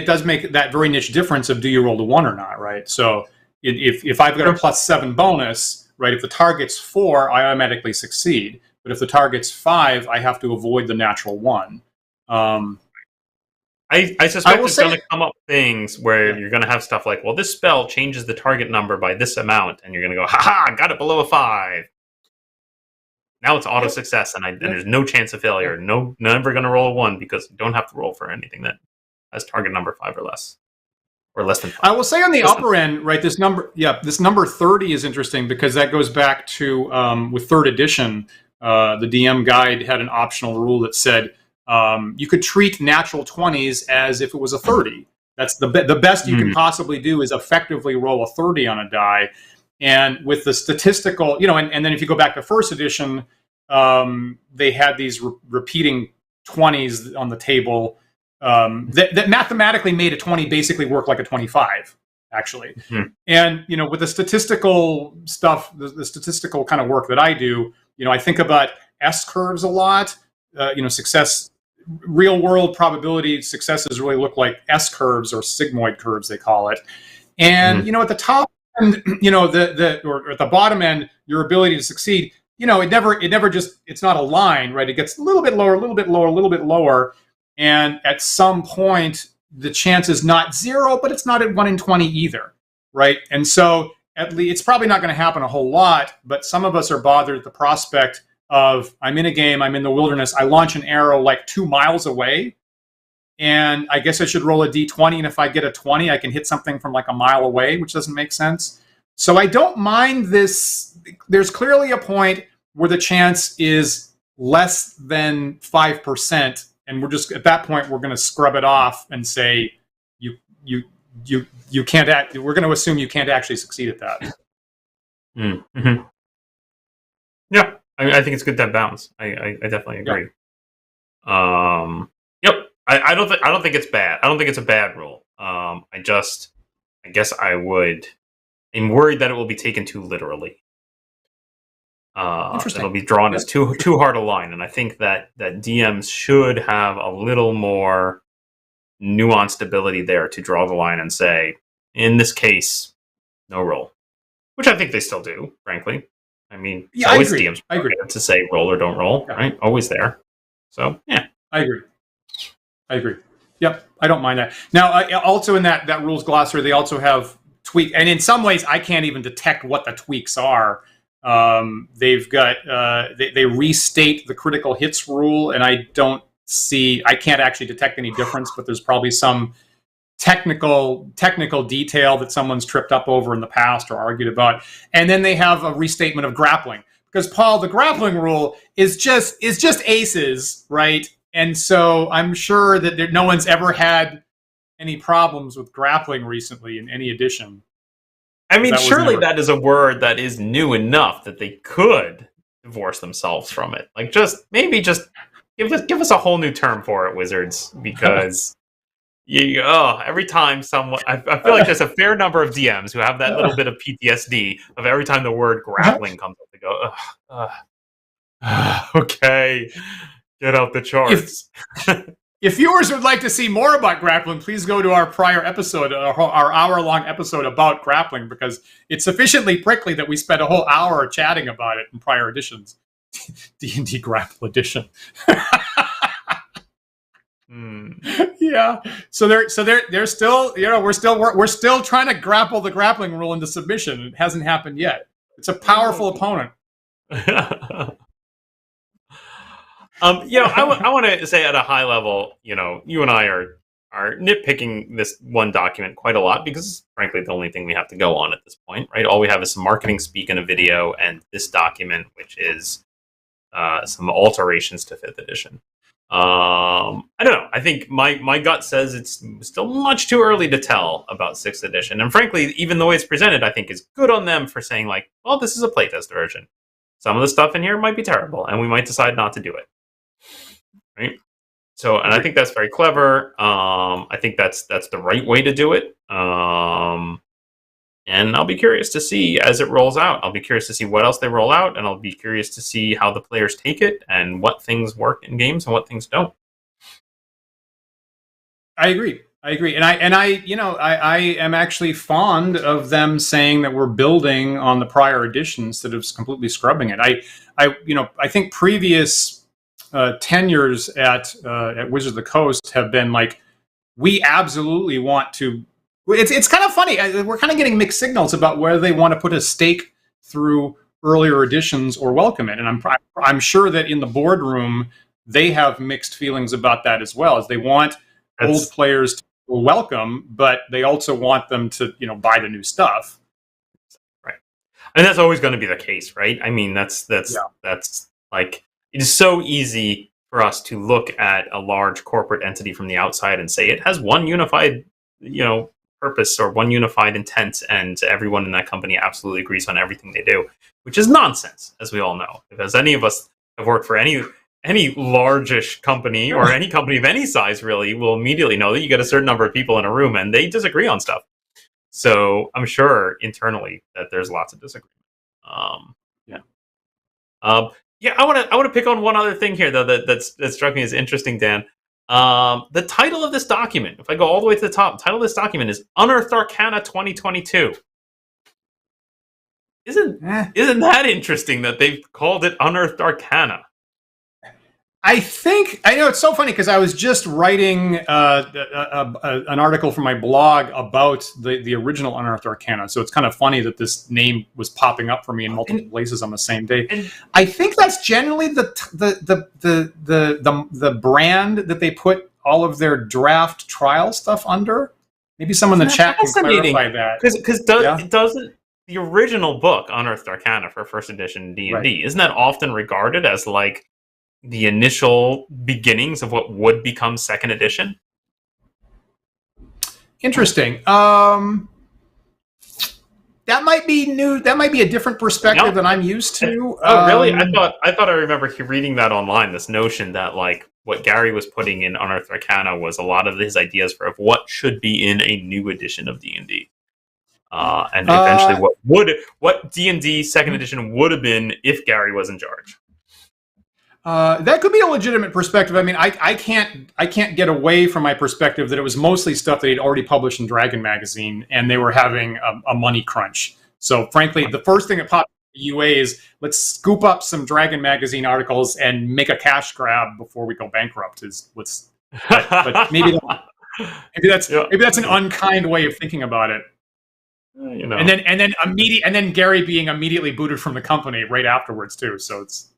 does make that very niche difference of do you roll the 1 or not, right? So if I've got a +7 bonus, right, if the target's 4, I automatically succeed. But if the target's 5, I have to avoid the natural 1. I suspect there's going to come up things where you're going to have stuff like, well, this spell changes the target number by this amount, and you're going to go, ha-ha, got it below a 5. Now it's auto success, and there's no chance of failure. Never going to roll a 1 because you don't have to roll for anything that has target number 5 or less. Or less than 5. I will say on the upper end, right, this number 30 is interesting because that goes back to, with 3rd edition, the DM guide had an optional rule that said you could treat natural 20s as if it was a 30. That's the best you can possibly do is effectively roll a 30 on a die. And with the statistical, and then if you go back to 1st edition, they had these repeating 20s on the table that mathematically made a 20 basically work like a 25, actually. And, with the statistical stuff, the statistical kind of work that I do, I think about S curves a lot, success real world probability successes really look like S curves or sigmoid curves, they call it. And at the top end, or at the bottom end, your ability to succeed, it's not a line, right? It gets a little bit lower, a little bit lower, a little bit lower. And at some point, the chance is not 0, but it's not at 1 in 20 either, right? And so at least it's probably not going to happen a whole lot, but some of us are bothered at the prospect of, I'm in a game, I'm in the wilderness, I launch an arrow like 2 miles away, and I guess I should roll a d20, and if I get a 20, I can hit something from like a mile away, which doesn't make sense. So I don't mind this. There's clearly a point where the chance is less than 5%, and we're just, at that point, we're going to scrub it off and say, you can't act. We're going to assume you can't actually succeed at that. Mm-hmm. Yeah, I think it's good to have balance. I definitely agree. Yep. I don't think it's bad. I don't think it's a bad rule. I guess I'm worried that it will be taken too literally. It'll be drawn as too hard a line, and I think that DMs should have a little more nuanced ability there to draw the line and say, in this case, no roll, which I think they still do. Frankly, I mean, it's always DMs to say roll or don't roll, right? Always there. So yeah, I agree. Yep, I don't mind that. Now, also in that rules glossary, they also have tweak, and in some ways, I can't even detect what the tweaks are. They've got they restate the critical hits rule, and I can't actually detect any difference, but there's probably some technical detail that someone's tripped up over in the past or argued about. And then they have a restatement of grappling, because Paul, the grappling rule is just aces, right? And so I'm sure that no one's ever had any problems with grappling recently in any edition. I mean, surely that is a word that is new enough that they could divorce themselves from it. Like, maybe give us a whole new term for it, Wizards, because every time someone, I feel like there's a fair number of DMs who have that little bit of PTSD of every time the word grappling comes up, they go, okay, get out the charts. If viewers would like to see more about grappling, please go to our prior episode, our hour-long episode about grappling, because it's sufficiently prickly that we spent a whole hour chatting about it in prior editions. D&D Grapple Edition. Yeah. So they're still, we're still trying to grapple the grappling rule into submission. It hasn't happened yet. It's a powerful opponent. I want to say at a high level, you and I are nitpicking this one document quite a lot, because frankly, the only thing we have to go on at this point, right? All we have is some marketing speak in a video and this document, which is some alterations to 5th edition. I don't know. I think my gut says it's still much too early to tell about 6th edition. And frankly, even the way it's presented, I think is good on them for saying like, well, this is a playtest version. Some of the stuff in here might be terrible, and we might decide not to do it. Right. So, and I think that's very clever. I think that's the right way to do it. And I'll be curious to see as it rolls out. I'll be curious to see what else they roll out, and I'll be curious to see how the players take it and what things work in games and what things don't. I agree. And I am actually fond of them saying that we're building on the prior edition instead of completely scrubbing it. I think previous tenures at Wizards of the Coast have been like, we absolutely want to. It's kind of funny. We're kind of getting mixed signals about whether they want to put a stake through earlier editions or welcome it. And I'm sure that in the boardroom they have mixed feelings about that as well, as they want old players to welcome, but they also want them to buy the new stuff. Right, and that's always going to be the case, right? I mean, that's like, it is so easy for us to look at a large corporate entity from the outside and say it has one unified, purpose or one unified intent, and everyone in that company absolutely agrees on everything they do, which is nonsense, as we all know. Because any of us have worked for any largish company or any company of any size, really, will immediately know that you get a certain number of people in a room and they disagree on stuff. So I'm sure internally that there's lots of disagreement. I want to pick on one other thing here, though, that struck me as interesting, Dan. The title of this document, if I go all the way to the top, the title of this document is Unearthed Arcana 2022. Isn't that interesting that they've called it Unearthed Arcana? I know it's so funny because I was just writing an article for my blog about the original Unearthed Arcana, so it's kind of funny that this name was popping up for me in multiple places on the same day. And I think that's generally the brand that they put all of their draft trial stuff under. Maybe someone in the chat can clarify that. Because doesn't the original book Unearthed Arcana for first edition D&D isn't that often regarded as like the initial beginnings of what would become second edition? Interesting. That might be new. That might be a different perspective than I'm used to. Oh, really? I thought I remember reading that online. This notion that like what Gary was putting in Unearthed Arcana was a lot of his ideas for what should be in a new edition of D&D, and eventually what D&D second edition would have been if Gary was in charge. That could be a legitimate perspective. I mean, I can't get away from my perspective that it was mostly stuff that he'd already published in Dragon Magazine, and they were having a money crunch. So, frankly, the first thing that popped in the UA is let's scoop up some Dragon Magazine articles and make a cash grab before we go bankrupt. But maybe that's an unkind way of thinking about it. You know, and then Gary being immediately booted from the company right afterwards too. So it's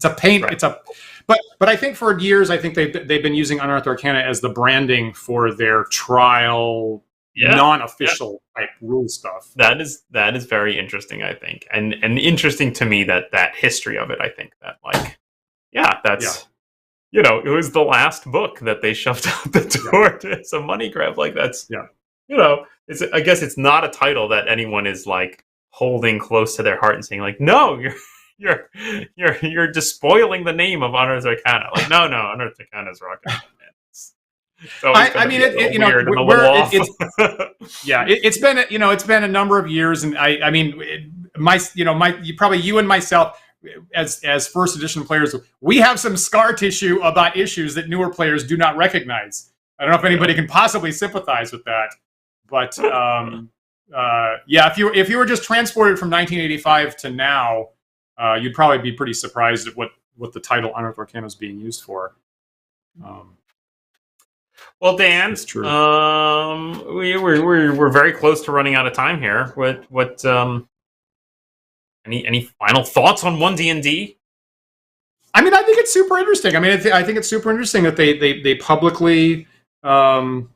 a pain. Right. But I think for years, I think they've been using Unearthed Arcana as the branding for their trial, non-official type rule stuff. That is very interesting, I think, and interesting to me that history of it. I think that it was the last book that they shoved out the door. It's a money grab. Like that's I guess it's not a title that anyone is like holding close to their heart and saying like, no, you're despoiling the name of Unearthed Arcana. Like, no, Unearthed Arcana is rocking. It's been a number of years, and you and myself, as first edition players, we have some scar tissue about issues that newer players do not recognize. I don't know if anybody can possibly sympathize with that, but if you were just transported from 1985 to now. You'd probably be pretty surprised at what the title Unearthed Arcana is being used for. Well, Dan, it's true. We're very close to running out of time here. What any final thoughts on One D&D? I mean, I think it's super interesting. I mean, I think it's super interesting that they publicly show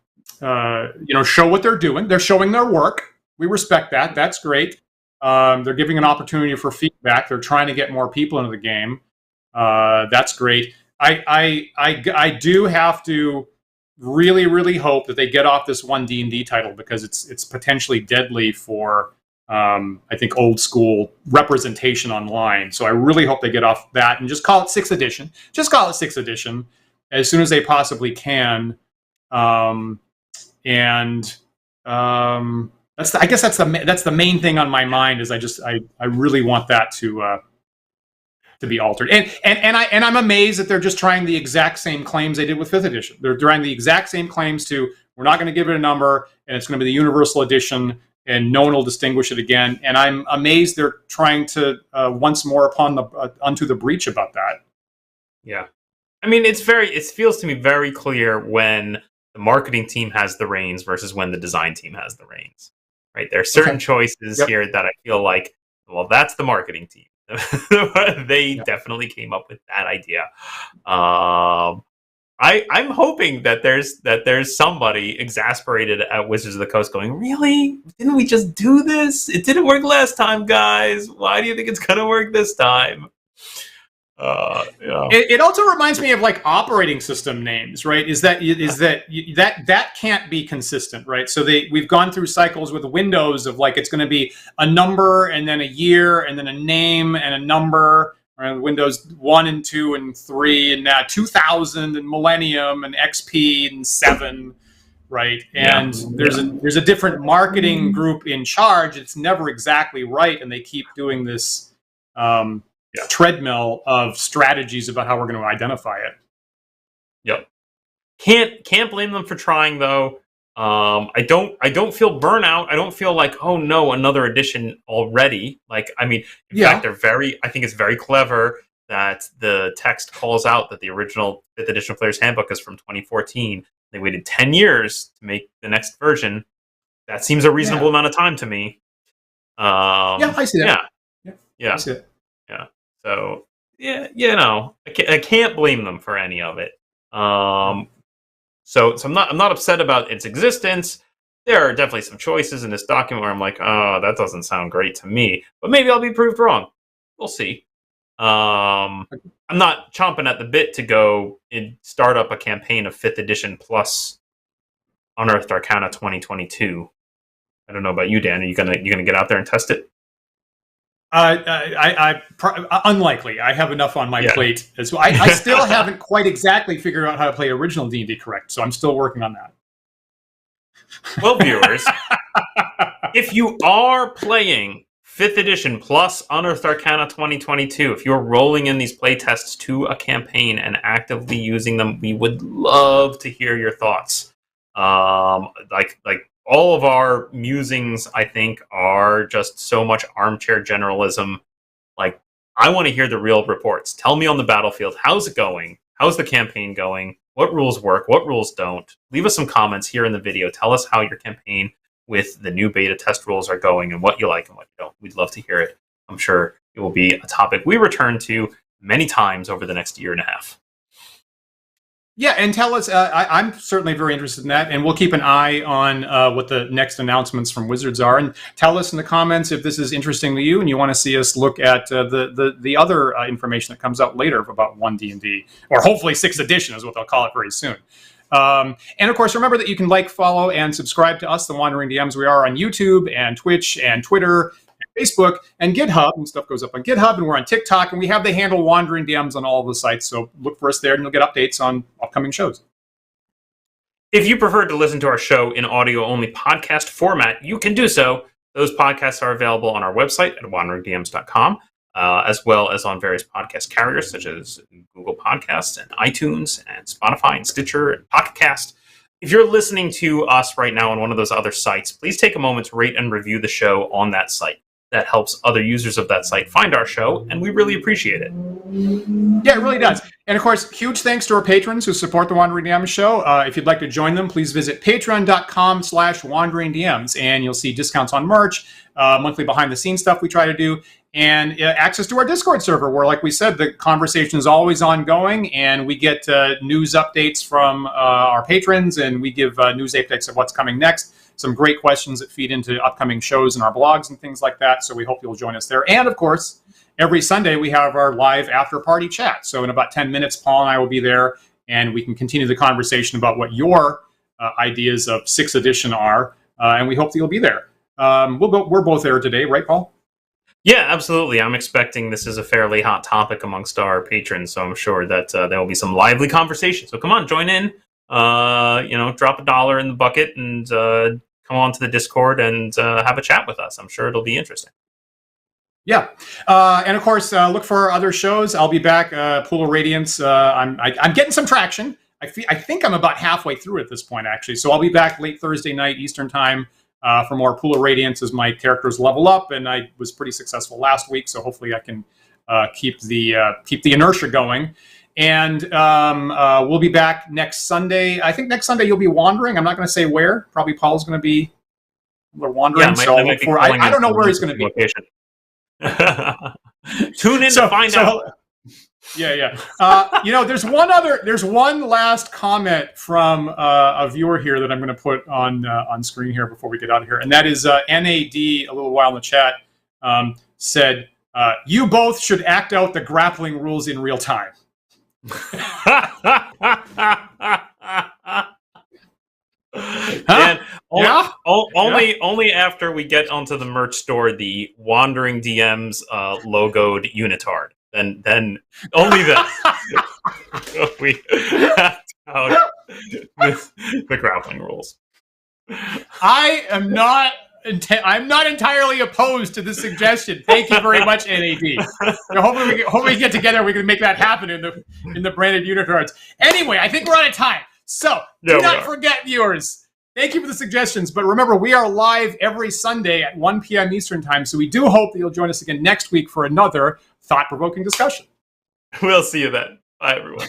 what they're doing. They're showing their work. We respect that. That's great. They're giving an opportunity for feedback. They're trying to get more people into the game. That's great. I do have to really, really hope that they get off this One D&D title because it's potentially deadly for I think old school representation online. So I really hope they get off that and just call it 6th edition. Just call it 6th edition as soon as they possibly can. I guess that's the main thing on my mind is I really want that to be altered, and I'm amazed that they're just trying the exact same claims they did with 5th edition. They're trying the exact same claims to we're not going to give it a number and it's going to be the universal edition and no one will distinguish it again. And I'm amazed they're trying to once more onto the breach about that. Yeah, I mean it feels to me very clear when the marketing team has the reins versus when the design team has the reins. Right, there are certain choices here that I feel like, well, that's the marketing team. They definitely came up with that idea. I'm hoping that there's somebody exasperated at Wizards of the Coast going, really? Didn't we just do this? It didn't work last time, guys. Why do you think it's gonna work this time? It also reminds me of like operating system names, right? That can't be consistent, right? So we've gone through cycles with Windows of like it's going to be a number and then a year and then a name and a number. Right? Windows 1 and 2 and 3 and now 2000 and Millennium and XP and 7, right? And there's a different marketing group in charge. It's never exactly right, and they keep doing this. Treadmill of strategies about how we're going to identify it. Yep. Can't blame them for trying though. I don't feel burnout. I don't feel like, oh no, another edition already. Like, I mean, in fact, I think it's very clever that the text calls out that the original 5th edition Player's Handbook is from 2014. They waited 10 years to make the next version. That seems a reasonable amount of time to me. I see that. Yeah. I see it. Yeah. So, I can't blame them for any of it. So I'm not upset about its existence. There are definitely some choices in this document where I'm like, oh, that doesn't sound great to me. But maybe I'll be proved wrong. We'll see. I'm not chomping at the bit to go and start up a campaign of 5th edition plus Unearthed Arcana 2022. I don't know about you, Dan. Are you gonna get out there and test it? Unlikely. I have enough on my plate as well. I still haven't quite exactly figured out how to play original D&D correct, so I'm still working on that. Well, viewers, if you are playing 5th edition plus Unearthed Arcana 2022, if you're rolling in these playtests to a campaign and actively using them, we would love to hear your thoughts. Like all of our musings, I think, are just so much armchair generalism. Like, I want to hear the real reports. Tell me on the battlefield, how's it going? How's the campaign going? What rules work? What rules don't? Leave us some comments here in the video. Tell us how your campaign with the new beta test rules are going and what you like and what you don't. We'd love to hear it. I'm sure it will be a topic we return to many times over the next year and a half. Yeah, and tell us, I'm certainly very interested in that, and we'll keep an eye on what the next announcements from Wizards are, and tell us in the comments if this is interesting to you and you want to see us look at the other information that comes out later about One D&D, or hopefully 6th edition is what they'll call it very soon. And of course, remember that you can like, follow, and subscribe to us, the Wandering DMs. We are on YouTube and Twitch and Twitter and Facebook and GitHub, and stuff goes up on GitHub, and we're on TikTok, and we have the handle Wandering DMs on all of the sites, so look for us there and you'll get updates on upcoming shows. If you prefer to listen to our show in audio-only podcast format, you can do so. Those podcasts are available on our website at wanderingdms.com, as well as on various podcast carriers such as Google Podcasts and iTunes and Spotify and Stitcher and Pocket Cast. If you're listening to us right now on one of those other sites, please take a moment to rate and review the show on that site. That helps other users of that site find our show, and we really appreciate it. Yeah, it really does. And of course, huge thanks to our patrons who support the Wandering DMs show. If you'd like to join them, please visit patreon.com/wanderingdms, and you'll see discounts on merch, monthly behind-the-scenes stuff we try to do, and access to our Discord server, where, like we said, the conversation is always ongoing, and we get news updates from our patrons, and we give news updates of what's coming next. Some great questions that feed into upcoming shows and our blogs and things like that, so we hope you'll join us there. And, of course, every Sunday we have our live after-party chat. So in about 10 minutes, Paul and I will be there, and we can continue the conversation about what your ideas of 6th edition are, and we hope that you'll be there. We're both there today, right, Paul? Yeah, absolutely. I'm expecting this is a fairly hot topic amongst our patrons, so I'm sure that there will be some lively conversation. So come on, join in. Drop $1 in the bucket and come on to the Discord and have a chat with us. I'm sure it'll be interesting. Yeah, and of course, look for our other shows. I'll be back. Pool of Radiance. I'm getting some traction. I think I'm about halfway through at this point, actually. So I'll be back late Thursday night Eastern time for more Pool of Radiance as my characters level up, and I was pretty successful last week. So hopefully I can keep the inertia going. And we'll be back next Sunday. I think next Sunday you'll be wandering. I'm not going to say where. Probably Paul's going to be wandering. Yeah, so I don't know where he's going to be. Location. Tune in to find out. Yeah. There's one last comment from a viewer here that I'm going to put on screen here before we get out of here, and that is NAD a little while in the chat said, "You both should act out the grappling rules in real time." And only after we get onto the merch store the Wandering DMs logoed unitard. Then only then we act out the grappling rules. I'm not entirely opposed to the suggestion. Thank you very much, NAD. Hopefully we get together. We can make that happen in the branded unitards. Anyway, I think we're out of time. So do not forget, viewers. Thank you for the suggestions. But remember, we are live every Sunday at 1 p.m. Eastern Time. So we do hope that you'll join us again next week for another thought-provoking discussion. We'll see you then. Bye, everyone.